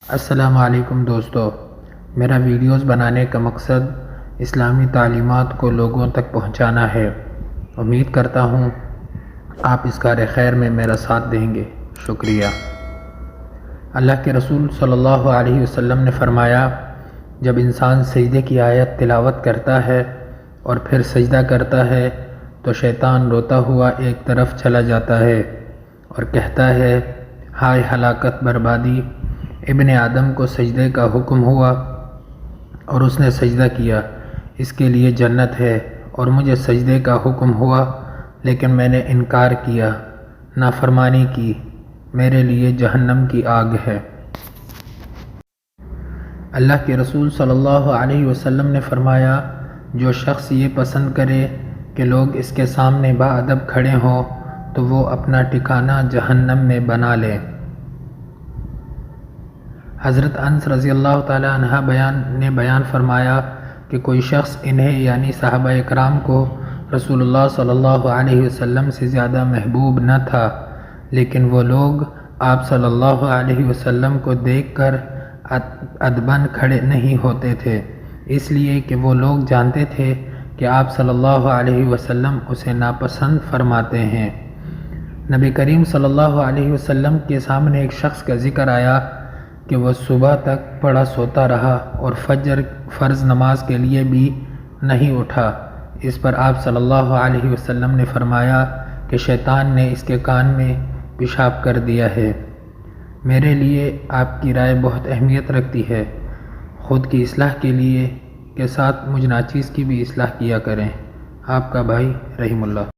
السلام علیکم دوستو، میرا ویڈیوز بنانے کا مقصد اسلامی تعلیمات کو لوگوں تک پہنچانا ہے۔ امید کرتا ہوں آپ اس کار خیر میں میرا ساتھ دیں گے۔ شکریہ۔ اللہ کے رسول صلی اللہ علیہ وسلم نے فرمایا، جب انسان سجدے کی آیت تلاوت کرتا ہے اور پھر سجدہ کرتا ہے تو شیطان روتا ہوا ایک طرف چلا جاتا ہے اور کہتا ہے، ہائے ہلاکت بربادی! ابن آدم کو سجدے کا حکم ہوا اور اس نے سجدہ کیا، اس کے لیے جنت ہے، اور مجھے سجدے کا حکم ہوا لیکن میں نے انکار کیا، نافرمانی کی، میرے لیے جہنم کی آگ ہے۔ اللہ کے رسول صلی اللہ علیہ وسلم نے فرمایا، جو شخص یہ پسند کرے کہ لوگ اس کے سامنے باادب کھڑے ہوں تو وہ اپنا ٹھکانہ جہنم میں بنا لے۔ حضرت انس رضی اللہ تعالی عنہ نے بیان فرمایا کہ کوئی شخص انہیں یعنی صحابہ اکرام کو رسول اللہ صلی اللہ علیہ وسلم سے زیادہ محبوب نہ تھا، لیکن وہ لوگ آپ صلی اللہ علیہ وسلم کو دیکھ کر ادباً کھڑے نہیں ہوتے تھے، اس لیے کہ وہ لوگ جانتے تھے کہ آپ صلی اللہ علیہ وسلم اسے ناپسند فرماتے ہیں۔ نبی کریم صلی اللہ علیہ وسلم کے سامنے ایک شخص کا ذکر آیا کہ وہ صبح تک پڑا سوتا رہا اور فجر فرض نماز کے لیے بھی نہیں اٹھا۔ اس پر آپ صلی اللہ علیہ وسلم نے فرمایا کہ شیطان نے اس کے کان میں پیشاب کر دیا ہے۔ میرے لیے آپ کی رائے بہت اہمیت رکھتی ہے۔ خود کی اصلاح کے لیے کے ساتھ مجھ ناچیز کی بھی اصلاح کیا کریں۔ آپ کا بھائی رحیم اللہ۔